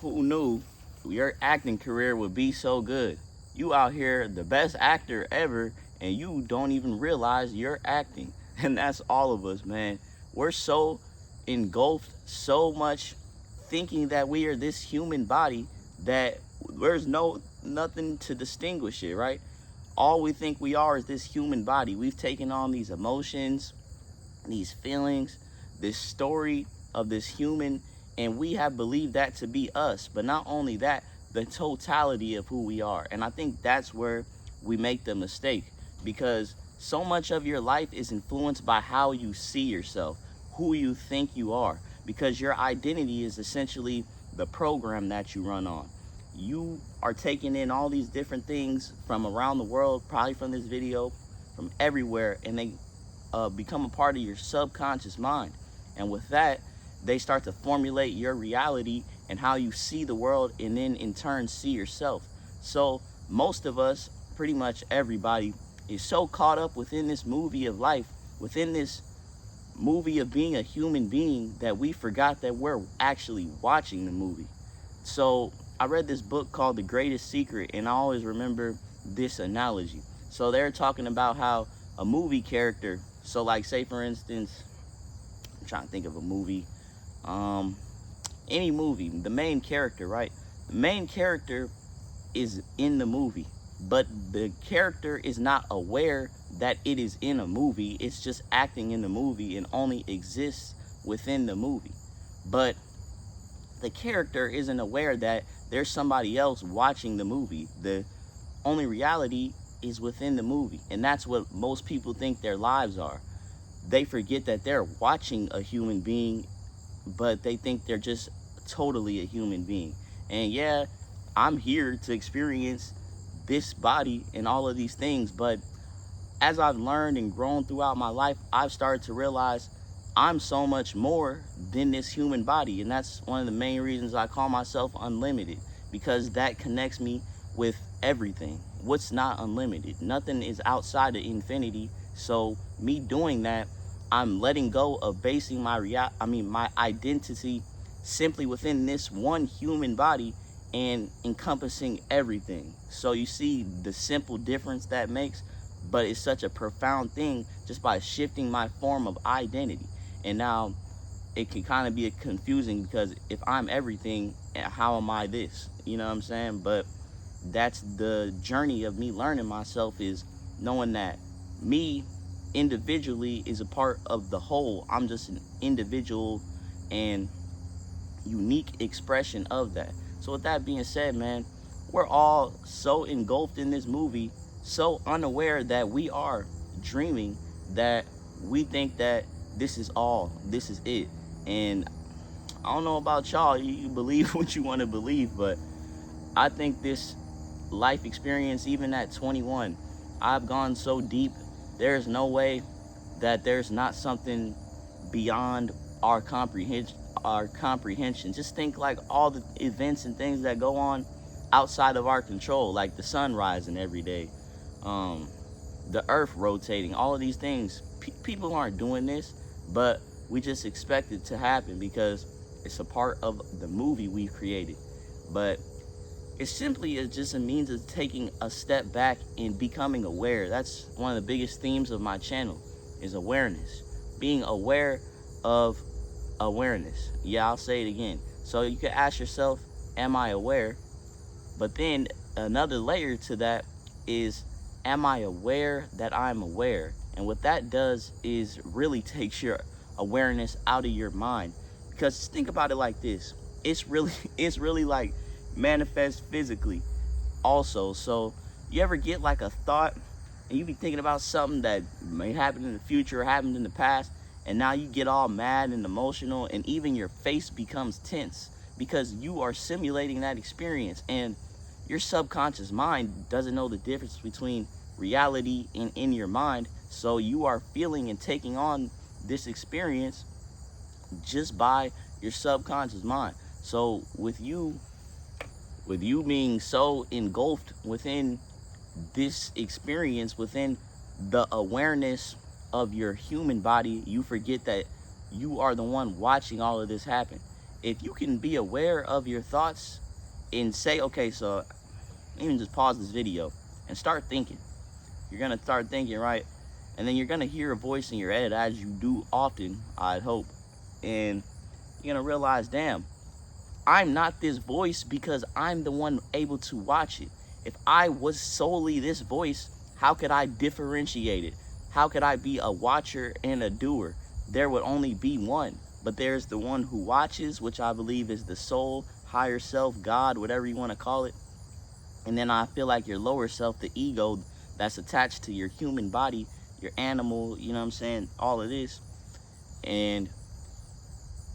Who knew your acting career would be so good? You out here the best actor ever and you don't even realize you're acting. And that's all of us, man. We're so engulfed so much thinking that we are this human body that there's nothing to distinguish it, right? All we think we are is this human body. We've taken on these emotions, these feelings, this story of this human, and we have believed that to be us. But not only that, the totality of who we are. And I think that's where we make the mistake, because so much of your life is influenced by how you see yourself, who you think you are, because your identity is essentially the program that you run on. You are taking in all these different things from around the world, probably from this video, from everywhere, and they become a part of your subconscious mind. And with that, they start to formulate your reality and how you see the world, and then in turn see yourself. So most of us, pretty much everybody, is so caught up within this movie of life, within this movie of being a human being, that we forgot that we're actually watching the movie. So I read this book called The Greatest Secret, and I always remember this analogy. So they're talking about how a movie character, so like say for instance, I'm trying to think of a movie, any movie, the main character, right? The main character is in the movie, but the character is not aware that it is in a movie. It's just acting in the movie and only exists within the movie. But the character isn't aware that there's somebody else watching the movie. The only reality is within the movie, and that's what most people think their lives are. They forget that they're watching a human being, but they think they're just totally a human being. And yeah, I'm here to experience this body and all of these things, but as I've learned and grown throughout my life, I've started to realize I'm so much more than this human body. And that's one of the main reasons I call myself unlimited, because that connects me with everything. What's not unlimited? Nothing is outside of infinity. So me doing that, I'm letting go of basing my identity simply within this one human body and encompassing everything. So you see the simple difference that makes, but it's such a profound thing just by shifting my form of identity. And now it can kind of be confusing, because if I'm everything, how am I this? You know what I'm saying? But that's the journey of me learning myself, is knowing that me individually is a part of the whole. I'm just an individual and unique expression of that. So with that being said, man, we're all so engulfed in this movie, so unaware that we are dreaming, that we think that this is all, this is it. And I don't know about y'all, you believe what you want to believe, but I think this life experience, even at 21, I've gone so deep. There's no way that there's not something beyond our comprehension. Just think like all the events and things that go on outside of our control, like the sun rising every day, the earth rotating, all of these things. People aren't doing this, but we just expect it to happen because it's a part of the movie we've created. But it simply is just a means of taking a step back and becoming aware. That's one of the biggest themes of my channel, is awareness. Being aware of awareness. Yeah, I'll say it again. So you can ask yourself, am I aware? But then another layer to that is, am I aware that I'm aware? And what that does is really takes your awareness out of your mind. Because think about it like this. It's really like manifest physically also. So you ever get like a thought and you be thinking about something that may happen in the future or happened in the past, and now you get all mad and emotional, and even your face becomes tense because you are simulating that experience, and your subconscious mind doesn't know the difference between reality and in your mind. So you are feeling and taking on this experience just by your subconscious mind. So with you being so engulfed within this experience, within the awareness of your human body, you forget that you are the one watching all of this happen. if you can be aware of your thoughts and say, okay, so even just pause this video and start thinking. You're gonna start thinking, right? And then you're gonna hear a voice in your head, as you do often, I'd hope. And you're gonna realize, damn, I'm not this voice because I'm the one able to watch it. If I was solely this voice, how could I differentiate it? How could I be a watcher and a doer? There would only be one, but there's the one who watches, which I believe is the soul, higher self, God, whatever you want to call it. And then I feel like your lower self, the ego that's attached to your human body, your animal, you know what I'm saying, all of this. And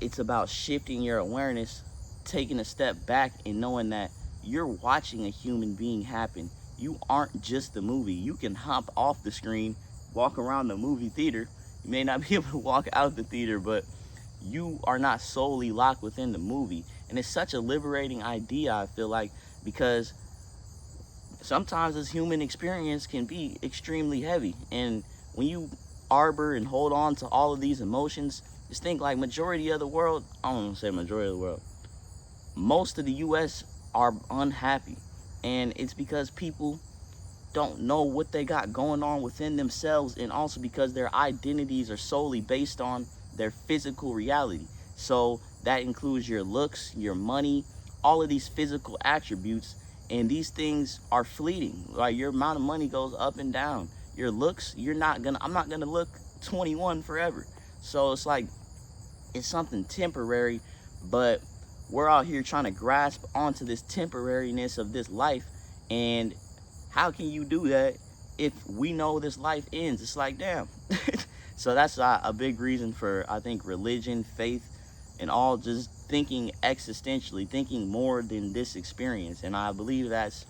it's about shifting your awareness, taking a step back and knowing that you're watching a human being happen. You aren't just the movie. You can hop off the screen, walk around the movie theater. You may not be able to walk out the theater, but you are not solely locked within the movie. And it's such a liberating idea, I feel like, because sometimes this human experience can be extremely heavy. And when you arbor and hold on to all of these emotions, just think like majority of the world, I don't want to say majority of the world, most of the US are unhappy. And it's because people don't know what they got going on within themselves, and also because their identities are solely based on their physical reality. So that includes your looks, your money, all of these physical attributes, and these things are fleeting. Like your amount of money goes up and down. Your looks, I'm not gonna look 21 forever. So it's like, it's something temporary, but we're out here trying to grasp onto this temporariness of this life. And how can you do that if we know this life ends? It's like, damn. So that's a big reason for, I think, religion, faith, and all, just thinking existentially, thinking more than this experience. And I believe that's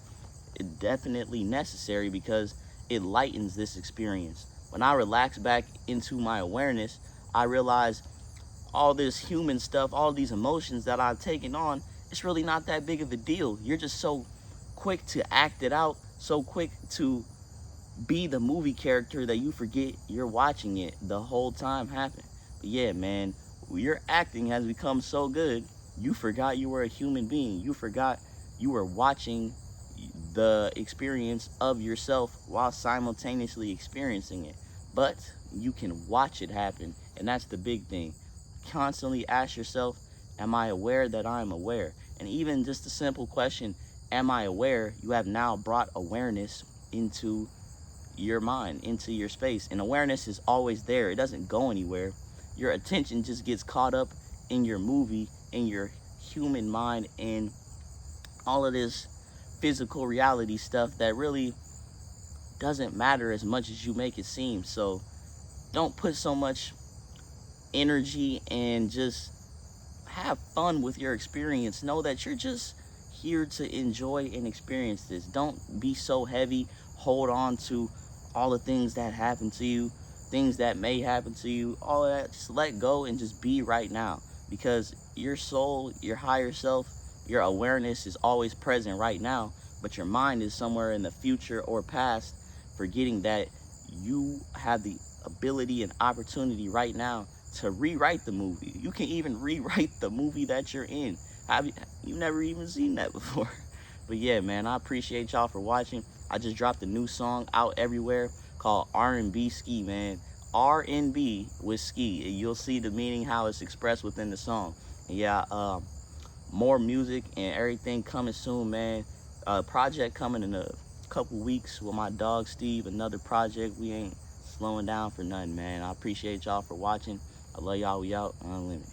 definitely necessary because it lightens this experience. When I relax back into my awareness, I realize all this human stuff, all these emotions that I've taken on, it's really not that big of a deal. You're just so quick to act it out, so quick to be the movie character that you forget you're watching it the whole time happen. But yeah, man, your acting has become so good, you forgot you were a human being. You forgot you were watching the experience of yourself while simultaneously experiencing it. But you can watch it happen, and that's the big thing. Constantly ask yourself, am I aware that I'm aware? And even just the simple question, am I aware? You have now brought awareness into your mind, into your space. And awareness is always there. It doesn't go anywhere. Your attention just gets caught up in your movie, in your human mind, and all of this physical reality stuff that really doesn't matter as much as you make it seem. So don't put so much energy, and just have fun with your experience. Know that you're just here to enjoy and experience this. Don't be so heavy. Hold on to all the things that happen to you, things that may happen to you, all of that. Just let go and just be right now, because your soul, your higher self, your awareness is always present right now, but your mind is somewhere in the future or past, forgetting that you have the ability and opportunity right now to rewrite the movie. You can even rewrite the movie that you're in. You've never even seen that before. But yeah, man, I appreciate y'all for watching. I just dropped a new song out everywhere called R&B Ski, man. R&B with ski. You'll see the meaning, how it's expressed within the song. And yeah, more music and everything coming soon, man. Project coming in a couple weeks with my dog Steve. Another project. We ain't slowing down for nothing, man. I appreciate y'all for watching. I love y'all. We out. Unlimited.